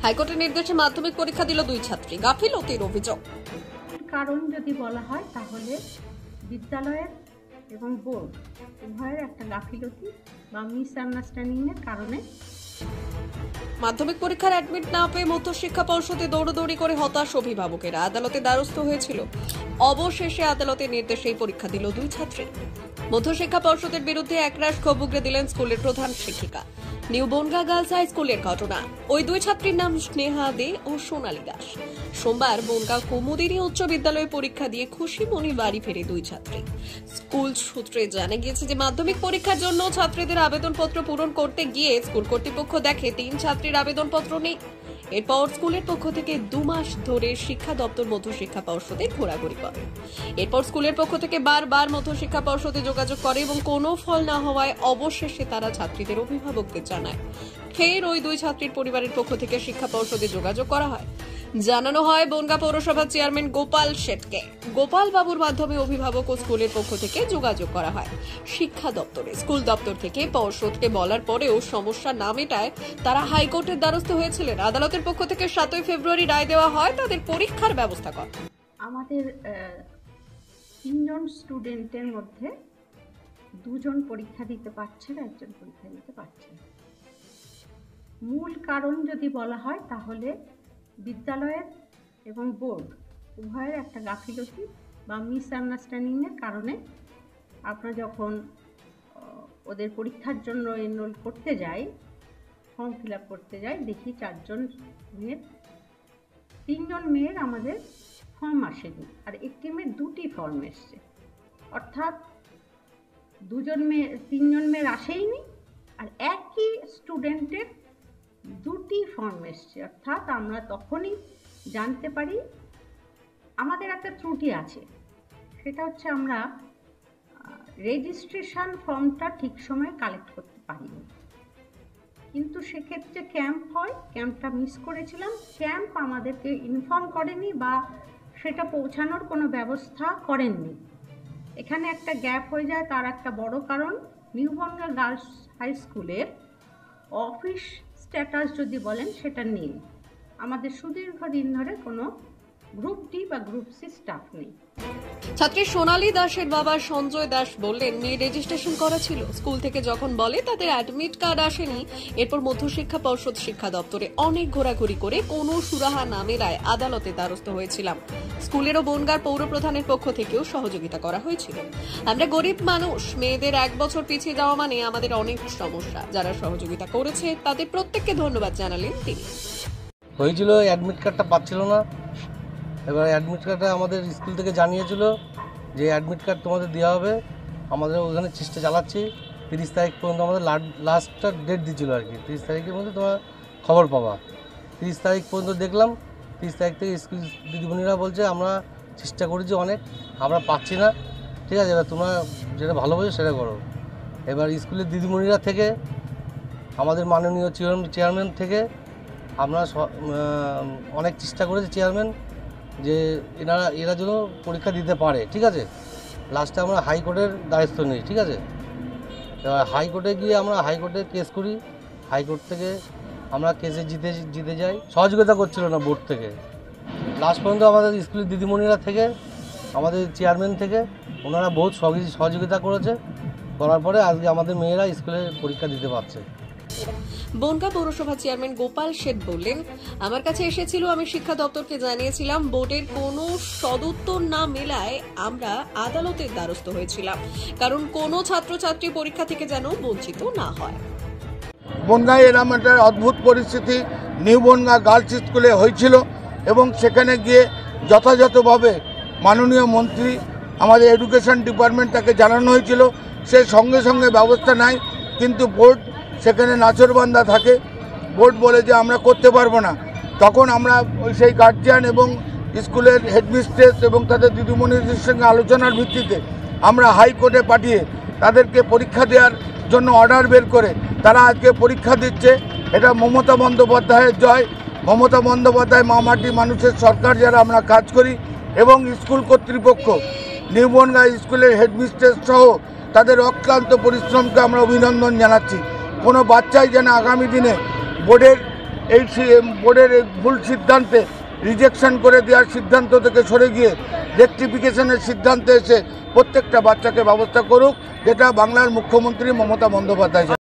হাইকোর্টের নির্দেশে মাধ্যমিক পরীক্ষা দিল দুই ছাত্রী, গাফিলতির অভিযোগ। কারণ যদি বলা হয় তাহলে বিদ্যালয়ের এবং বোর্ড উভয়ের একটা গাফিলতি বা মিসআন্ডারস্ট্যান্ডিং এর কারণে মাধ্যমিক পরীক্ষার অ্যাডমিট না পেয়ে মধ্যশিক্ষা পর্ষদে দৌড়দৌড়ি করে হতাশ অভিভাবকেরা আদালতে দ্বারস্থ হয়েছিল। অবশেষে আদালতের নির্দেশেই পরীক্ষা দিল দুই ছাত্রী। মধ্যশিক্ষা পর্ষদের বিরুদ্ধে একরাশ ক্ষোভ উগরে দিলেন স্কুলের প্রধান শিক্ষিকা। নিউ বনগাঁ গার্লস হাই স্কুলের ঘটনা। ওই দুই ছাত্রীর নাম স্নেহা দে ও সোনালী দাস। সোমবার বনগাঁ কুমুদিনী উচ্চ বিদ্যালয়ে পরীক্ষা দিয়ে খুশি মনে বাড়ি ফেরে দুই ছাত্রী। স্কুল সূত্রে জানা গিয়েছে যে মাধ্যমিক পরীক্ষার জন্য ছাত্রীদের আবেদনপত্র পূরণ করতে গিয়ে স্কুল কর্তৃপক্ষ দেখে 3 ছাত্রীর আবেদনপত্র নেই। এরপর স্কুলের পক্ষ থেকে 2 মাস ধরে শিক্ষা দপ্তর মধ্যশিক্ষা পর্ষদে ঘোরাঘুরি করে। এরপর স্কুলের পক্ষ থেকে বারবার মধ্যশিক্ষা পর্ষদে যোগাযোগ করে এবং কোনো ফল না হওয়ায় অবশেষে তারা ছাত্রীদের অভিভাবকদের জানায়। ফের ওই দুই ছাত্রীর পরিবারের পক্ষ থেকে শিক্ষা পর্ষদে যোগাযোগ করা হয়। জানানো হয় বনগাঁ পৌরসভার চেয়ারম্যান গোপাল শেঠকে। গোপাল বাবুর মাধ্যমে অভিভাবক ও স্কুলের পক্ষ থেকে যোগাযোগ করা হয় শিক্ষা দপ্তরে। স্কুল দপ্তর থেকে পর্ষদকে বলার পরেও সমস্যা না মেটায় তারা হাইকোর্টের দ্বারস্থ হয়েছিলেন। আদালতের পক্ষ থেকে 7 ফেব্রুয়ারি রায় দেওয়া হয় তাদের পরীক্ষার ব্যবস্থা করা। আমাদের 3 জন স্টুডেন্টের মধ্যে 2 জন পরীক্ষা দিতে পারছে না, 1 জন পরীক্ষা দিতে পারছে না। মূল কারণ যদি বলা হয় তাহলে বিদ্যালয়ের এবং বোর্ড উভয়ের একটা গাফিলতি বা মিসআন্ডারস্ট্যান্ডিং এর কারণে আমরা যখন ওদের পরীক্ষার জন্য এনরোল করতে যাই, ফর্ম ফিল আপ করতে যাই, দেখি 3 জন মেয়ের আমাদের ফর্ম আসেনি আর একটি মেয়ের 2টি ফর্ম এসছে। অর্থাৎ 3 জন মেয়ের আসেইনি আর একই স্টুডেন্টের 2টি ফর্ম এসছে। অর্থাৎ আমরা তখনই জানতে পারি আমাদের একটা ত্রুটি আছে। সেটা হচ্ছে আমরা রেজিস্ট্রেশন ফর্মটা ঠিক সময়ে কালেক্ট করতে পারিনি। কিন্তু সেক্ষেত্রে ক্যাম্প হয়, ক্যাম্পটা মিস করেছিলাম। ক্যাম্প আমাদেরকে ইনফর্ম করেনি বা সেটা পৌঁছানোর কোনো ব্যবস্থা করেননি। এখানে একটা গ্যাপ হয়ে যায়। তার একটা বড় কারণ নিউ বনগাঁ গার্লস হাই স্কুলের অফিস স্ট্যাটাস যদি বলেন সেটা নেই। আমাদের সুদীর্ঘদিন ধরে কোনো গ্রুপ ডি বা গ্রুপ সি স্টাফ নেই। ছাত্রী সোনালী দাসের বাবা সঞ্জয় দাস বললেন, মেয়ে রেজিস্ট্রেশন করা ছিল। স্কুল থেকে যখন বলে তাদের অ্যাডমিট কার্ড আসেনি, এরপর মধ্যশিক্ষা পর্ষদ শিক্ষা দপ্তরে অনেক ঘোরাঘুরি করে কোনো সুরাহা না মেলায় আদালতে দ্বারস্থ হয়েছিলাম। স্কুলের ও বনগাঁর পৌর প্রধানের পক্ষ থেকেও সহযোগিতা করা হয়েছিল। আমরা গরিব মানুষ, মেয়েদের 1 বছর পিছিয়ে যাওয়া মানে আমাদের অনেক সমস্যা। যারা সহযোগিতা করেছে তাদের প্রত্যেককে ধন্যবাদ জানালেন তিনি। হয়েছিল অ্যাডমিট কার্ডটা পাচ্ছিল না। এবার অ্যাডমিট কার্ডটা আমাদের স্কুল থেকে জানিয়েছিল যে অ্যাডমিট কার্ড তোমাদের দেওয়া হবে। আমাদের ওখানে চেষ্টা চালাচ্ছি। 30 তারিখ পর্যন্ত আমাদের লাস্টটা ডেট দিয়েছিল আর কি, 30 তারিখের মধ্যে তোমরা খবর পাবা। 30 তারিখ পর্যন্ত দেখলাম। 30 তারিখ থেকে স্কুল দিদিমণিরা বলছে আমরা চেষ্টা করেছি অনেক, আমরা পাচ্ছি না। ঠিক আছে, এবার তোমরা যেটা ভালো বোঝো সেটা করো। এবার স্কুলের দিদিমণিরা থেকে আমাদের মাননীয় চেয়ারম্যান থেকে আমরা অনেক চেষ্টা করেছি চেয়ারম্যান যে এরা যেন পরীক্ষা দিতে পারে। ঠিক আছে, লাস্টে আমরা হাইকোর্টের দায়িত্ব নিই। ঠিক আছে, এবার হাইকোর্টে গিয়ে আমরা হাইকোর্টে কেস করি। হাইকোর্ট থেকে আমরা কেসে জিতে যাই। সহযোগিতা করছিল না বোর্ড থেকে। লাস্ট পর্যন্ত আমাদের স্কুলের দিদিমণিরা থেকে আমাদের চেয়ারম্যান থেকে ওনারা বহুত সহযোগিতা করেছে। করার পরে আজকে আমাদের মেয়েরা স্কুলে পরীক্ষা দিতে পারছে। বনগাঁ পৌরসভা চেয়ারম্যান গোপাল শেঠ বললেন, আমার কাছে এসেছিল, আমি শিক্ষা দপ্তরকে জানিয়েছিলাম। বোর্ডের কোনো সদুত্তর না মেলায় আমরা আদালতের দ্বারস্থ হয়েছিলাম, কারণ কোনো ছাত্রছাত্রী পরীক্ষা থেকে যেন বঞ্চিত না হয়। বনগাঁয় এরকম একটা অদ্ভুত পরিস্থিতি নিউ বনগাঁ গার্লস স্কুলে হয়েছিল এবং সেখানে গিয়ে যথাযথভাবে মাননীয় মন্ত্রী আমাদের এডুকেশন ডিপার্টমেন্ট তাকে জানানো হয়েছিল। সে সঙ্গে সঙ্গে ব্যবস্থা নেয়, কিন্তু বোর্ড সেখানে নাচরবান্ধা থাকে। বোর্ড বলে যে আমরা করতে পারবো না। তখন আমরা সেই গার্জিয়ান এবং স্কুলের হেডমিস্ট্রেস এবং তাদের দিদিমণিদের সঙ্গে আলোচনার ভিত্তিতে আমরা হাইকোর্টে পাঠিয়ে তাদেরকে পরীক্ষা দেওয়ার জন্য অর্ডার বের করে তারা আজকে পরীক্ষা দিচ্ছে। এটা মমতা বন্দ্যোপাধ্যায়ের জয়। মমতা বন্দ্যোপাধ্যায় মামাটি মানুষের সরকার যারা আমরা কাজ করি এবং স্কুল কর্তৃপক্ষ নিউ বনগাঁ স্কুলের হেডমিস্ট্রেস সহ তাদের অক্লান্ত পরিশ্রমকে আমরা অভিনন্দন জানাচ্ছি। কোনো বাচ্চাই যেন আগামী দিনে বোর্ডের এই বোর্ডের এই ভুল সিদ্ধান্তে রিজেকশন করে দেওয়ার সিদ্ধান্ত থেকে সরে গিয়ে রেকটিফিকেশনের সিদ্ধান্তে এসে প্রত্যেকটা বাচ্চাকে ব্যবস্থা করুক, যেটা বাংলার মুখ্যমন্ত্রী মমতা বন্দ্যোপাধ্যায়